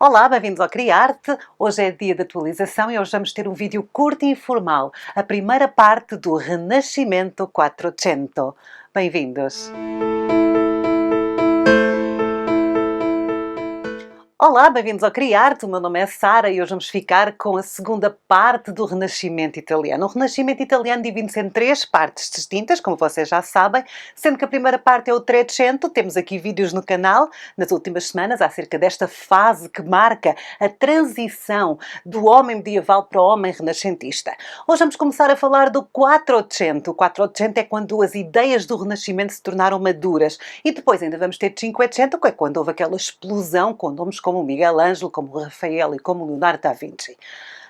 Olá, bem-vindos ao Criarte. Hoje é dia de atualização e hoje vamos ter um vídeo curto e informal, a primeira parte do Renascimento 400. Bem-vindos! Olá, bem-vindos ao Criarte. O meu nome é Sara e hoje vamos ficar com a segunda parte do Renascimento italiano. O Renascimento italiano divide-se em três partes distintas, como vocês já sabem, sendo que a primeira parte é o Trecento. Temos aqui vídeos no canal nas últimas semanas acerca desta fase que marca a transição do homem medieval para o homem renascentista. Hoje vamos começar a falar do Quattrocento. O Quattrocento é quando as ideias do Renascimento se tornaram maduras e depois ainda vamos ter Cinquecento, que é quando houve aquela explosão com nomes como Miguel Ângelo, como Rafael e como Leonardo da Vinci.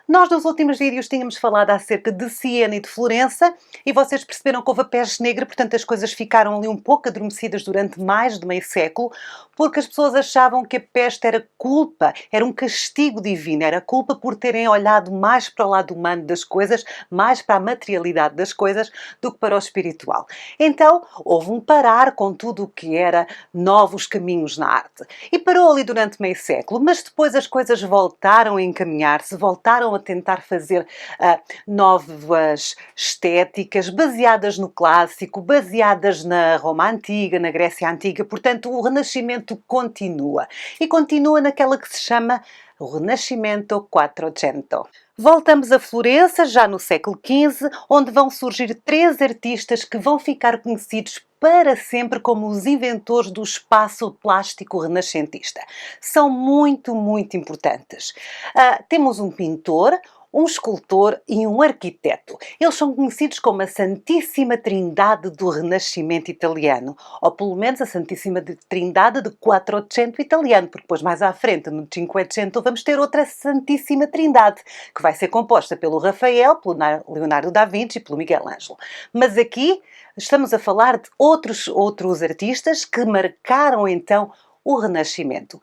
Nós nos últimos vídeos tínhamos falado acerca de Siena e de Florença e vocês perceberam que houve a peste negra, portanto as coisas ficaram ali um pouco adormecidas durante mais de meio século, porque as pessoas achavam que a peste era culpa, era um castigo divino, era culpa por terem olhado mais para o lado humano das coisas, mais para a materialidade das coisas, do que para o espiritual. Então houve um parar com tudo o que era novos caminhos na arte. E parou ali durante meio século, mas depois as coisas voltaram a encaminhar-se, voltaram a tentar fazer novas estéticas baseadas no clássico, baseadas na Roma Antiga, na Grécia Antiga. Portanto, o Renascimento continua. E continua naquela que se chama o Renascimento 400. Voltamos a Florença, já no século XV, onde vão surgir três artistas que vão ficar conhecidos para sempre como os inventores do espaço plástico renascentista. São muito importantes. Temos um pintor, um escultor e um arquiteto. Eles são conhecidos como a Santíssima Trindade do Renascimento italiano, ou pelo menos a Santíssima Trindade de Quattrocento italiano, porque depois mais à frente, no Cinquecento, vamos ter outra Santíssima Trindade, que vai ser composta pelo Rafael, pelo Leonardo da Vinci e pelo Miguel Ângelo. Mas aqui estamos a falar de outros artistas que marcaram então o Renascimento.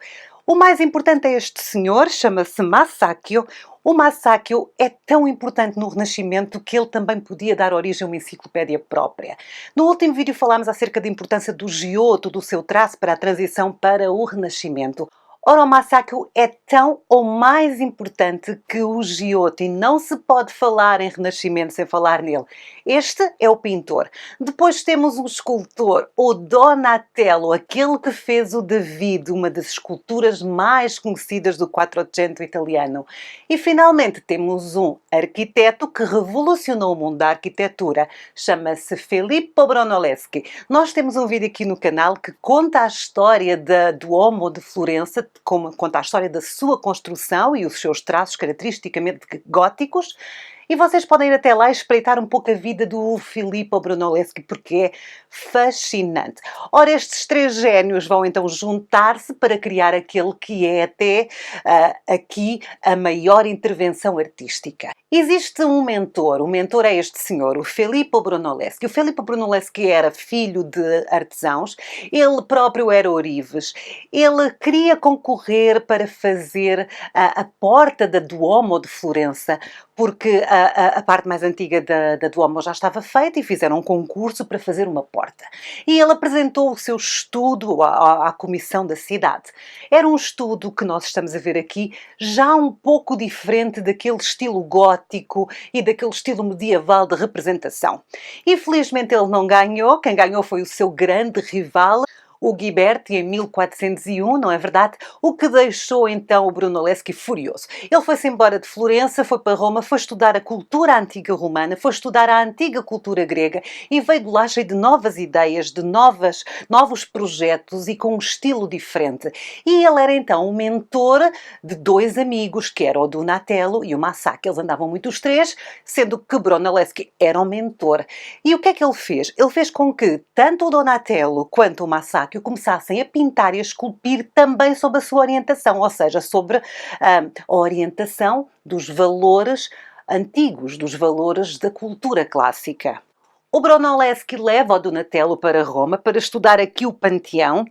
O mais importante é este senhor, chama-se Masaccio. O Masaccio é tão importante no Renascimento que ele também podia dar origem a uma enciclopédia própria. No último vídeo falámos acerca da importância do Giotto, do seu traço para a transição para o Renascimento. Ora, o Masaccio é tão ou mais importante que o Giotto e não se pode falar em Renascimento sem falar nele. Este é o pintor. Depois temos o escultor, o Donatello, aquele que fez o David, uma das esculturas mais conhecidas do Quattrocento italiano. E finalmente temos um arquiteto que revolucionou o mundo da arquitetura. Chama-se Filippo Brunelleschi. Nós temos um vídeo aqui no canal que conta a história do Duomo de Florença, conta a história da sua construção e os seus traços caracteristicamente góticos. E vocês podem ir até lá e espreitar um pouco a vida do Filippo Brunelleschi, porque é fascinante. Ora, estes três génios vão então juntar-se para criar aquele que é até aqui a maior intervenção artística. Existe um mentor, o mentor é este senhor, o Filippo Brunelleschi. O Filippo Brunelleschi era filho de artesãos, ele próprio era ourives. Ele queria concorrer para fazer a porta da Duomo de Florença, porque a parte mais antiga da Duomo já estava feita e fizeram um concurso para fazer uma porta. E ele apresentou o seu estudo à comissão da cidade. Era um estudo que nós estamos a ver aqui, já um pouco diferente daquele estilo gótico e daquele estilo medieval de representação. Infelizmente ele não ganhou, quem ganhou foi o seu grande rival, o Ghiberti, em 1401, não é verdade? O que deixou então o Brunelleschi furioso. Ele foi-se embora de Florença, foi para Roma, foi estudar a cultura antiga romana, foi estudar a antiga cultura grega e veio de lá cheio de novas ideias, de novos projetos e com um estilo diferente. E ele era então o mentor de dois amigos, que eram o Donatello e o Masaccio. Eles andavam muito os três, sendo que Brunelleschi era o mentor. E o que é que ele fez? Ele fez com que tanto o Donatello quanto o Masaccio começassem a pintar e a esculpir também sob a sua orientação, ou seja, sobre a orientação dos valores antigos, dos valores da cultura clássica. O Brunelleschi leva o Donatello para Roma para estudar aqui o Panteão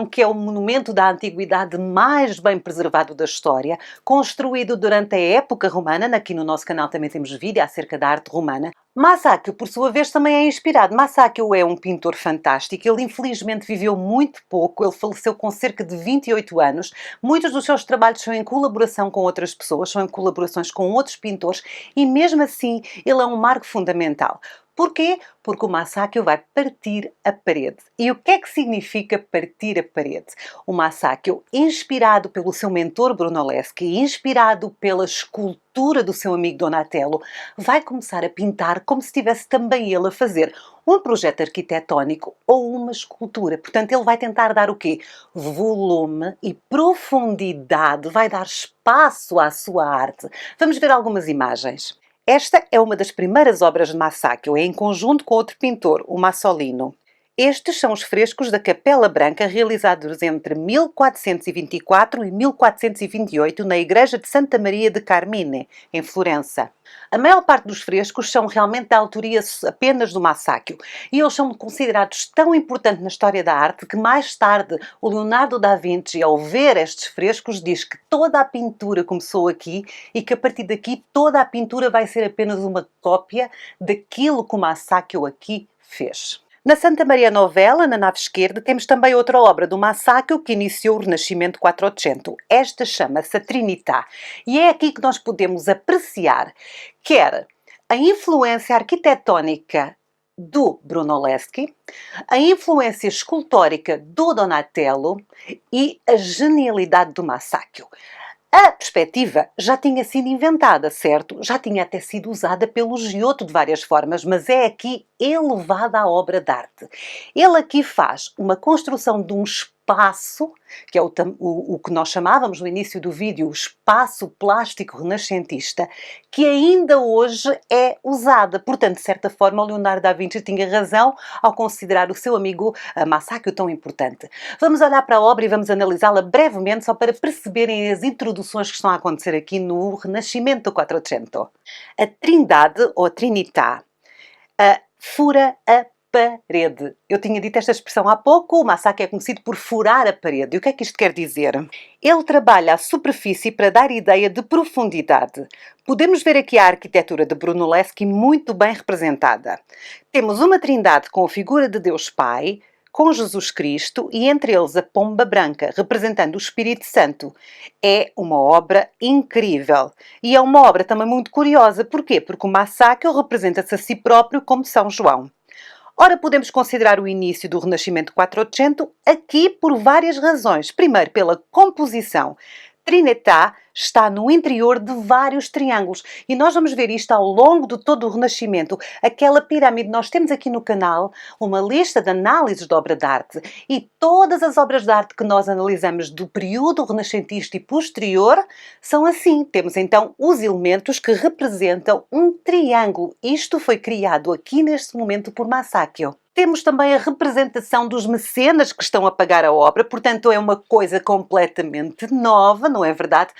que é o monumento da antiguidade mais bem preservado da história, construído durante a época romana. Aqui no nosso canal também temos vídeo acerca da arte romana. Masaccio, por sua vez, também é inspirado. Masaccio é um pintor fantástico. Ele infelizmente viveu muito pouco. Ele faleceu com cerca de 28 anos. Muitos dos seus trabalhos são em colaboração com outras pessoas, são em colaborações com outros pintores e mesmo assim ele é um marco fundamental. Porquê? Porque o Masaccio vai partir a parede. E o que é que significa partir a parede? O Masaccio, inspirado pelo seu mentor Brunelleschi, inspirado pela escultura do seu amigo Donatello, vai começar a pintar como se estivesse também ele a fazer um projeto arquitetónico ou uma escultura. Portanto, ele vai tentar dar o quê? Volume e profundidade, vai dar espaço à sua arte. Vamos ver algumas imagens. Esta é uma das primeiras obras de Masaccio, em conjunto com outro pintor, o Masolino. Estes são os frescos da Capela Branca realizados entre 1424 e 1428 na Igreja de Santa Maria de Carmine, em Florença. A maior parte dos frescos são realmente da autoria apenas do Masaccio e eles são considerados tão importantes na história da arte que mais tarde o Leonardo da Vinci, ao ver estes frescos, diz que toda a pintura começou aqui e que a partir daqui toda a pintura vai ser apenas uma cópia daquilo que o Masaccio aqui fez. Na Santa Maria Novella, na nave esquerda, temos também outra obra do Masaccio que iniciou o Renascimento Quattrocento. Esta chama-se a Trinità. E é aqui que nós podemos apreciar quer a influência arquitetónica do Brunelleschi, a influência escultórica do Donatello e a genialidade do Masaccio. A perspectiva já tinha sido inventada, certo? Já tinha até sido usada pelo Giotto de várias formas, mas é aqui elevada à obra de arte. Ele aqui faz uma construção de um espaço, que é o que nós chamávamos no início do vídeo, o espaço plástico renascentista, que ainda hoje é usada. Portanto, de certa forma, o Leonardo da Vinci tinha razão ao considerar o seu amigo Masaccio tão importante. Vamos olhar para a obra e vamos analisá-la brevemente, só para perceberem as introduções que estão a acontecer aqui no Renascimento Quattrocento. A Trindade, ou Trinità, fura a parede. Eu tinha dito esta expressão há pouco, o Masaccio é conhecido por furar a parede. E o que é que isto quer dizer? Ele trabalha a superfície para dar ideia de profundidade. Podemos ver aqui a arquitetura de Brunelleschi muito bem representada. Temos uma trindade com a figura de Deus Pai, com Jesus Cristo e entre eles a pomba branca, representando o Espírito Santo. É uma obra incrível. E é uma obra também muito curiosa. Porquê? Porque o Masaccio representa-se a si próprio como São João. Ora, podemos considerar o início do Renascimento Quattrocento aqui por várias razões. Primeiro, pela composição. Trinità está no interior de vários triângulos e nós vamos ver isto ao longo de todo o Renascimento. Aquela pirâmide, nós temos aqui no canal uma lista de análises de obra de arte e todas as obras de arte que nós analisamos do período renascentista e posterior são assim. Temos então os elementos que representam um triângulo. Isto foi criado aqui neste momento por Masaccio. Temos também a representação dos mecenas que estão a pagar a obra, portanto é uma coisa completamente nova, não é verdade?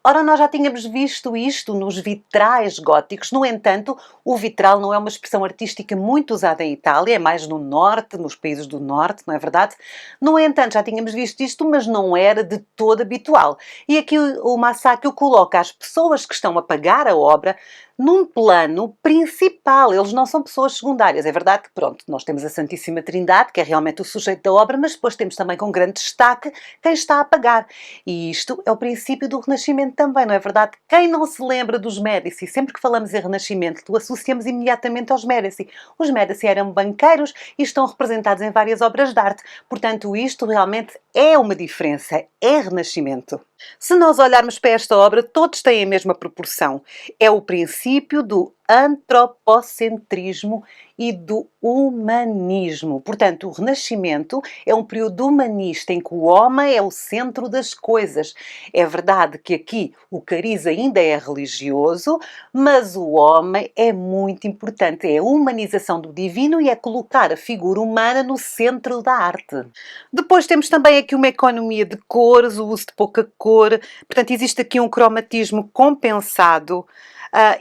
Ora, nós já tínhamos visto isto nos vitrais góticos, no entanto, o vitral não é uma expressão artística muito usada em Itália, é mais no norte, nos países do norte, não é verdade? No entanto, já tínhamos visto isto, mas não era de todo habitual. E aqui o Masaccio coloca as pessoas que estão a pagar a obra num plano principal. Eles não são pessoas secundárias. É verdade que, pronto, nós temos a Santíssima Trindade, que é realmente o sujeito da obra, mas depois temos também com grande destaque quem está a pagar. E isto é o princípio do Renascimento também, não é verdade? Quem não se lembra dos Médici? Sempre que falamos em Renascimento, associamos imediatamente aos Médici. Os Médici eram banqueiros e estão representados em várias obras de arte. Portanto, isto realmente é uma diferença, é Renascimento. Se nós olharmos para esta obra, todos têm a mesma proporção. É o princípio do antropocentrismo e do humanismo. Portanto, o Renascimento é um período humanista em que o homem é o centro das coisas. É verdade que aqui o cariz ainda é religioso, mas o homem é muito importante. É a humanização do divino e é colocar a figura humana no centro da arte. Depois temos também aqui uma economia de cores, o uso de pouca cor. Portanto, existe aqui um cromatismo compensado.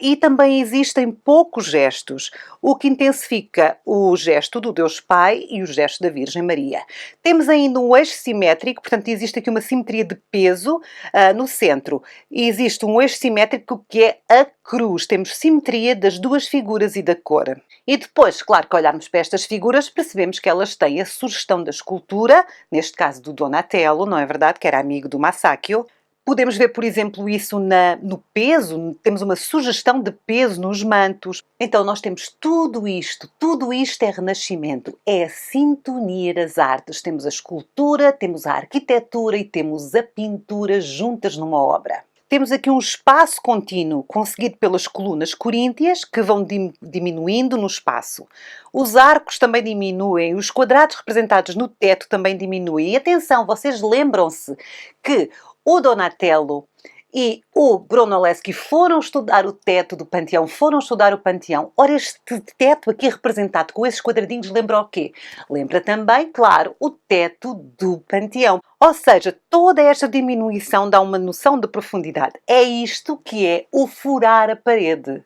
E também existem poucos gestos, o que intensifica o gesto do Deus Pai e o gesto da Virgem Maria. Temos ainda um eixo simétrico, portanto existe aqui uma simetria de peso no centro. E existe um eixo simétrico que é a cruz. Temos simetria das duas figuras e da cor. E depois, claro que olharmos para estas figuras, percebemos que elas têm a sugestão da escultura, neste caso do Donatello, não é verdade? Que era amigo do Masaccio. Podemos ver, por exemplo, isso no peso, temos uma sugestão de peso nos mantos. Então nós temos tudo isto é Renascimento, é a sintonia das artes. Temos a escultura, temos a arquitetura e temos a pintura juntas numa obra. Temos aqui um espaço contínuo conseguido pelas colunas coríntias que vão diminuindo no espaço. Os arcos também diminuem, os quadrados representados no teto também diminuem. E atenção, vocês lembram-se que o Donatello e o Brunelleschi foram estudar o teto do Panteão, Ora, este teto aqui representado com esses quadradinhos lembra o quê? Lembra também, claro, o teto do Panteão. Ou seja, toda esta diminuição dá uma noção de profundidade. É isto que é o furar a parede.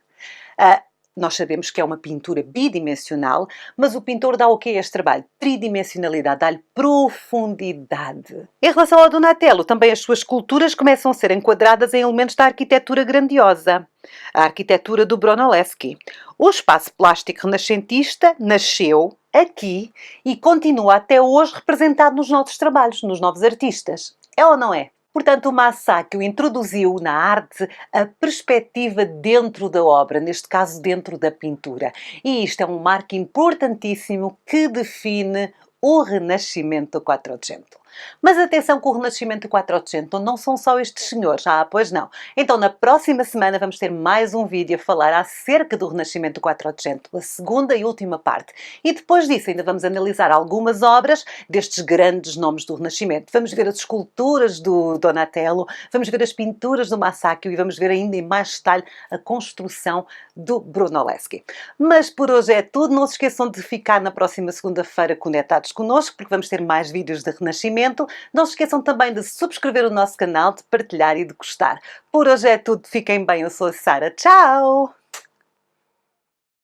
Nós sabemos que é uma pintura bidimensional, mas o pintor dá o que a este trabalho? Tridimensionalidade, dá-lhe profundidade. Em relação ao Donatello, também as suas esculturas começam a ser enquadradas em elementos da arquitetura grandiosa, a arquitetura do Brunelleschi. O espaço plástico renascentista nasceu aqui e continua até hoje representado nos nossos trabalhos, nos novos artistas. É ou não é? Portanto, o Masaccio introduziu na arte a perspectiva dentro da obra, neste caso dentro da pintura. E isto é um marco importantíssimo que define o Renascimento do Quattrocento. Mas atenção que o Renascimento do Quattrocento não são só estes senhores, pois não. Então na próxima semana vamos ter mais um vídeo a falar acerca do Renascimento do Quattrocento, a segunda e última parte. E depois disso ainda vamos analisar algumas obras destes grandes nomes do Renascimento. Vamos ver as esculturas do Donatello, vamos ver as pinturas do Masaccio e vamos ver ainda em mais detalhe a construção do Brunelleschi. Mas por hoje é tudo. Não se esqueçam de ficar na próxima segunda-feira conectados connosco, porque vamos ter mais vídeos de Renascimento. Não se esqueçam também de subscrever o nosso canal, de partilhar e de gostar. Por hoje é tudo. Fiquem bem. Eu sou a Sara. Tchau!